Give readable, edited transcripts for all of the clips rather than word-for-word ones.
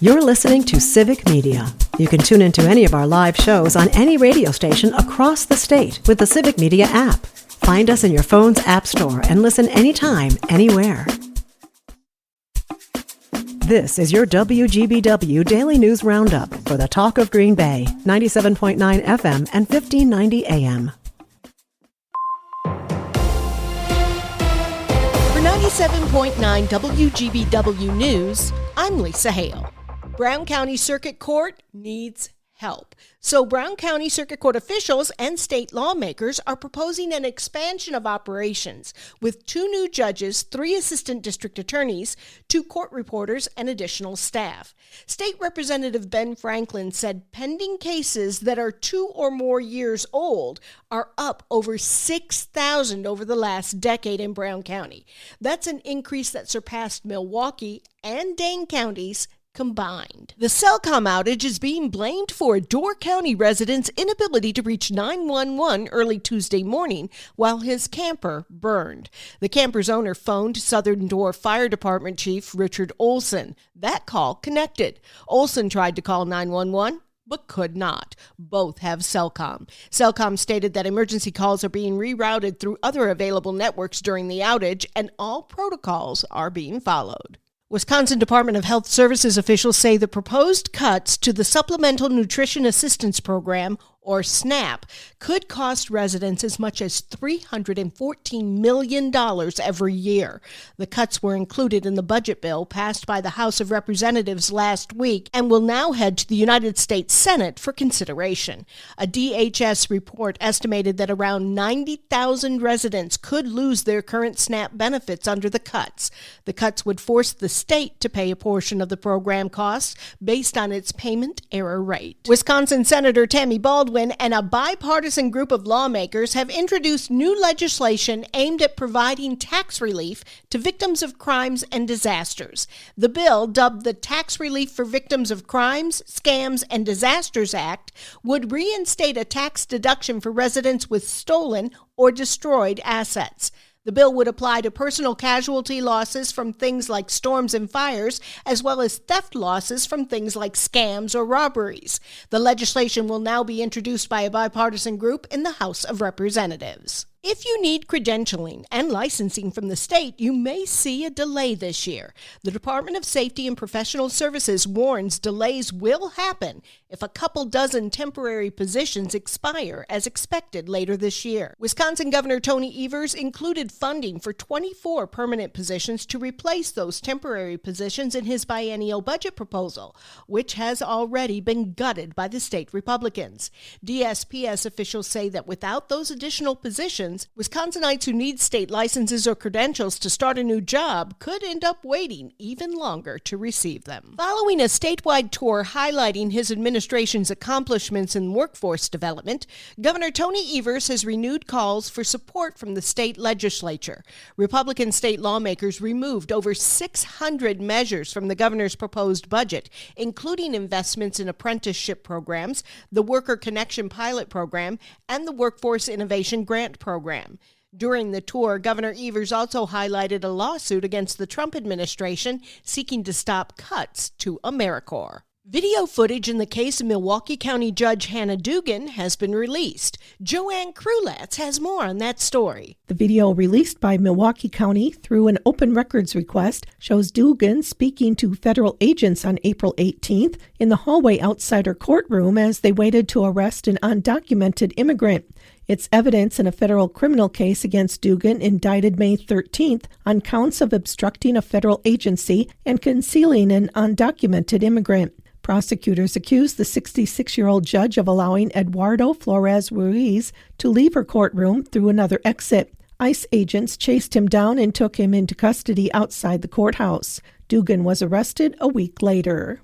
You're listening to Civic Media. You can tune into any of our live shows on any radio station across the state with the Civic Media app. Find us in your phone's app store and listen anytime, anywhere. This is your WGBW Daily News Roundup for the Talk of Green Bay, 97.9 FM and 1590 AM. For 97.9 WGBW News, I'm Lisa Hale. Brown County Circuit Court needs help. So Brown County Circuit Court officials and state lawmakers are proposing an expansion of operations with 2 new judges, 3 assistant district attorneys, 2 court reporters, and additional staff. State Representative Ben Franklin said pending cases that are 2 or more years old are up over 6,000 over the last decade in Brown County. That's an increase that surpassed Milwaukee and Dane counties combined. The Cellcom outage is being blamed for a Door County resident's inability to reach 911 early Tuesday morning while his camper burned. The camper's owner phoned Southern Door Fire Department Chief Richard Olson. That call connected. Olson tried to call 911, but could not. Both have Cellcom. Cellcom stated that emergency calls are being rerouted through other available networks during the outage, and all protocols are being followed. Wisconsin Department of Health Services officials say the proposed cuts to the Supplemental Nutrition Assistance Program, or SNAP, could cost residents as much as $314 million every year. The cuts were included in the budget bill passed by the House of Representatives last week and will now head to the United States Senate for consideration. A DHS report estimated that around 90,000 residents could lose their current SNAP benefits under the cuts. The cuts would force the state to pay a portion of the program costs based on its payment error rate. Wisconsin Senator Tammy Baldwin and a bipartisan group of lawmakers have introduced new legislation aimed at providing tax relief to victims of crimes and disasters. The bill, dubbed the Tax Relief for Victims of Crimes, Scams, and Disasters Act, would reinstate a tax deduction for residents with stolen or destroyed assets. The bill would apply to personal casualty losses from things like storms and fires, as well as theft losses from things like scams or robberies. The legislation will now be introduced by a bipartisan group in the House of Representatives. If you need credentialing and licensing from the state, you may see a delay this year. The Department of Safety and Professional Services warns delays will happen if a couple dozen temporary positions expire as expected later this year. Wisconsin Governor Tony Evers included funding for 24 permanent positions to replace those temporary positions in his biennial budget proposal, which has already been gutted by the state Republicans. DSPS officials say that without those additional positions, Wisconsinites who need state licenses or credentials to start a new job could end up waiting even longer to receive them. Following a statewide tour highlighting his administration's accomplishments in workforce development, Governor Tony Evers has renewed calls for support from the state legislature. Republican state lawmakers removed over 600 measures from the governor's proposed budget, including investments in apprenticeship programs, the Worker Connection Pilot Program, and the Workforce Innovation Grant Program. During the tour, Governor Evers also highlighted a lawsuit against the Trump administration seeking to stop cuts to AmeriCorps. Video footage in the case of Milwaukee County Judge Hannah Dugan has been released. Joanne Krulatz has more on that story. The video released by Milwaukee County through an open records request shows Dugan speaking to federal agents on April 18th in the hallway outside her courtroom as they waited to arrest an undocumented immigrant. It's evidence in a federal criminal case against Dugan indicted May 13th on counts of obstructing a federal agency and concealing an undocumented immigrant. Prosecutors accused the 66-year-old judge of allowing Eduardo Flores Ruiz to leave her courtroom through another exit. ICE agents chased him down and took him into custody outside the courthouse. Dugan was arrested a week later.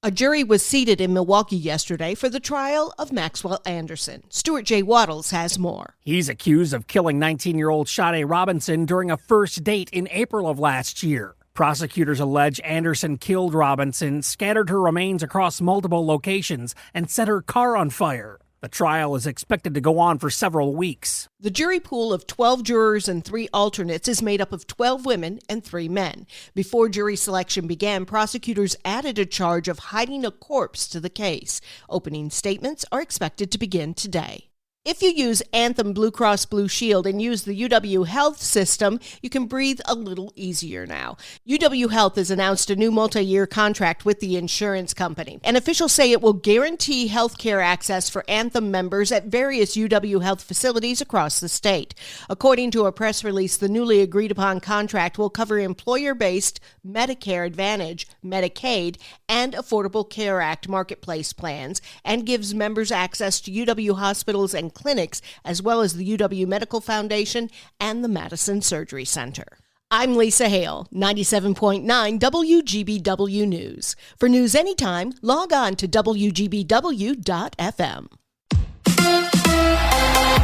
A jury was seated in Milwaukee yesterday for the trial of Maxwell Anderson. Stuart J. Waddles has more. He's accused of killing 19-year-old Sade Robinson during a first date in April of last year. Prosecutors allege Anderson killed Robinson, scattered her remains across multiple locations, and set her car on fire. The trial is expected to go on for several weeks. The jury pool of 12 jurors and 3 alternates is made up of 12 women and 3 men. Before jury selection began, prosecutors added a charge of hiding a corpse to the case. Opening statements are expected to begin today. If you use Anthem Blue Cross Blue Shield and use the UW Health system, you can breathe a little easier now. UW Health has announced a new multi-year contract with the insurance company, and officials say it will guarantee health care access for Anthem members at various UW Health facilities across the state. According to a press release, the newly agreed-upon contract will cover employer-based Medicare Advantage, Medicaid, and Affordable Care Act marketplace plans, and gives members access to UW hospitals and clinics, as well as the UW Medical Foundation and the Madison Surgery Center. I'm Lisa Hale, 97.9 WGBW News. For news anytime, log on to WGBW.FM.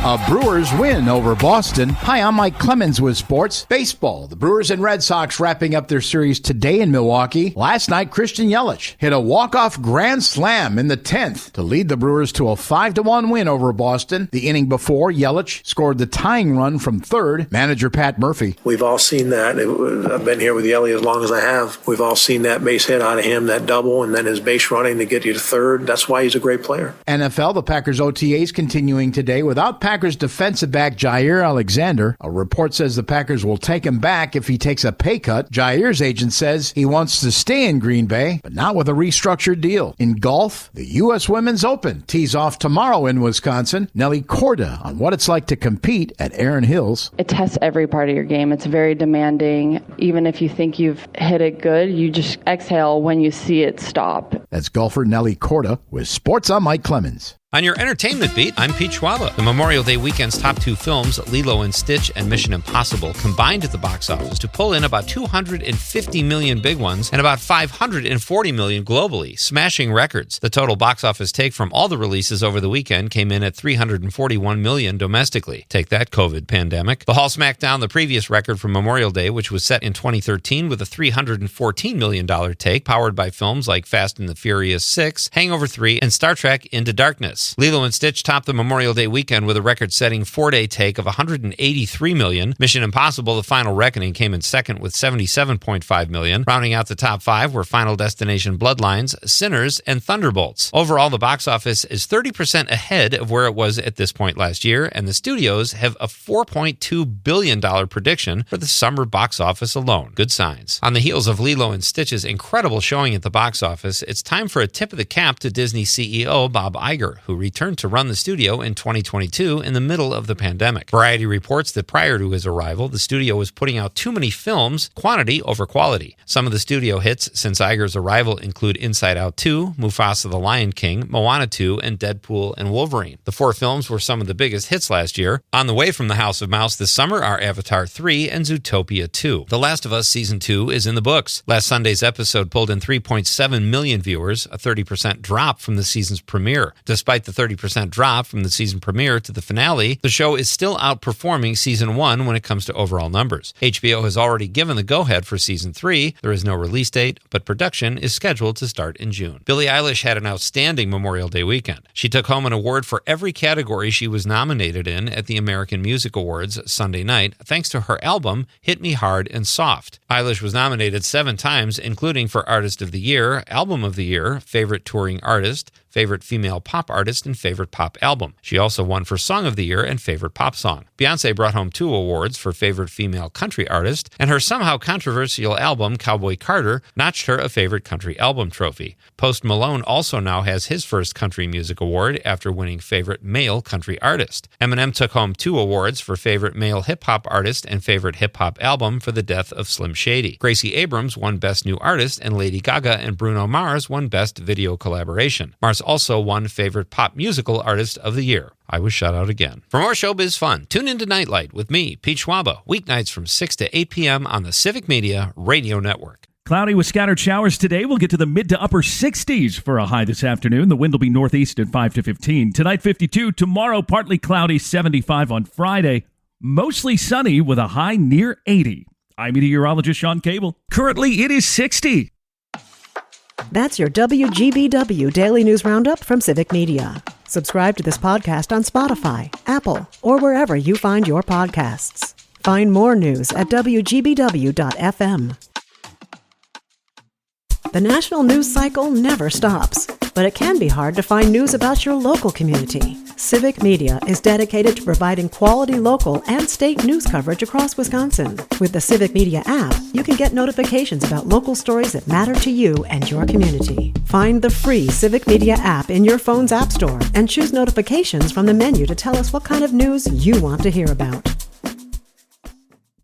A Brewers win over Boston. Hi, I'm Mike Clemens with sports. Baseball. The Brewers and Red Sox wrapping up their series today in Milwaukee. Last night, Christian Yelich hit a walk-off grand slam in the 10th to lead the Brewers to a 5-1 win over Boston. The inning before, Yelich scored the tying run from third. Manager Pat Murphy. We've all seen that. I've been here with Yelich as long as I have. We've all seen that base hit out of him, that double, and then his base running to get you to third. That's why he's a great player. NFL, the Packers OTAs continuing today without Packers defensive back Jair Alexander. A report says the Packers will take him back if he takes a pay cut. Jair's agent says he wants to stay in Green Bay, but not with a restructured deal. In golf, the U.S. Women's Open tees off tomorrow in Wisconsin. Nelly Korda on what it's like to compete at Erin Hills. It tests every part of your game. It's very demanding. Even if you think you've hit it good, you just exhale when you see it stop. That's golfer Nelly Korda with Sports. I'm Mike Clemens. On your entertainment beat, I'm Pete Schwaba. The Memorial Day weekend's top 2 films, Lilo and Stitch and Mission Impossible, combined at the box office to pull in about 250 million big ones and about 540 million globally, smashing records. The total box office take from all the releases over the weekend came in at 341 million domestically. Take that, COVID pandemic. The Hall smacked down the previous record for Memorial Day, which was set in 2013 with a $314 million take, powered by films like Fast and the Furious 6, Hangover 3, and Star Trek Into Darkness. Lilo and Stitch topped the Memorial Day weekend with a record-setting 4-day take of $183 million. Mission Impossible: The Final Reckoning came in second with $77.5 million. Rounding out the top 5 were Final Destination: Bloodlines, Sinners, and Thunderbolts. Overall, the box office is 30% ahead of where it was at this point last year, and the studios have a $4.2 billion prediction for the summer box office alone. Good signs. On the heels of Lilo and Stitch's incredible showing at the box office, it's time for a tip of the cap to Disney CEO Bob Iger, who returned to run the studio in 2022 in the middle of the pandemic. Variety reports that prior to his arrival, the studio was putting out too many films, quantity over quality. Some of the studio hits since Iger's arrival include Inside Out 2, Mufasa the Lion King, Moana 2, and Deadpool and Wolverine. The 4 films were some of the biggest hits last year. On the way from the House of Mouse this summer are Avatar 3 and Zootopia 2. The Last of Us Season 2 is in the books. Last Sunday's episode pulled in 3.7 million viewers, a 30% drop from the season's premiere. Despite the 30% drop from the season premiere to the finale, the show is still outperforming Season 1 when it comes to overall numbers. HBO has already given the go-ahead for Season 3. There is no release date, but production is scheduled to start in June. Billie Eilish had an outstanding Memorial Day weekend. She took home an award for every category she was nominated in at the American Music Awards Sunday night, thanks to her album, Hit Me Hard and Soft. Eilish was nominated 7 times, including for Artist of the Year, Album of the Year, Favorite Touring Artist, Favorite Female Pop Artist, and Favorite Pop Album. She also won for Song of the Year and Favorite Pop Song. Beyoncé brought home 2 awards for Favorite Female Country Artist, and her somehow controversial album, Cowboy Carter, notched her a Favorite Country Album trophy. Post Malone also now has his first country music award after winning Favorite Male Country Artist. Eminem took home 2 awards for Favorite Male Hip Hop Artist and Favorite Hip Hop Album for the death of Slim Shady. Gracie Abrams won Best New Artist, and Lady Gaga and Bruno Mars won Best Video Collaboration. Mars also won Favorite Pop Musical Artist of the Year. I was shut out again. For more showbiz fun, tune into Nightlight with me, Pete Schwaba, weeknights from 6 to 8 p.m. on the Civic Media Radio Network. Cloudy with scattered showers today. We'll get to the mid to upper 60s for a high this afternoon. The wind will be northeast at 5 to 15. Tonight, 52. Tomorrow, partly cloudy, 75 on Friday. Mostly sunny with a high near 80. I'm meteorologist Sean Cable. Currently, it is 60. That's your WGBW Daily News Roundup from Civic Media. Subscribe to this podcast on Spotify, Apple, or wherever you find your podcasts. Find more news at WGBW.FM. The national news cycle never stops, but it can be hard to find news about your local community. Civic Media is dedicated to providing quality local and state news coverage across Wisconsin. With the Civic Media app, you can get notifications about local stories that matter to you and your community. Find the free Civic Media app in your phone's app store and choose notifications from the menu to tell us what kind of news you want to hear about.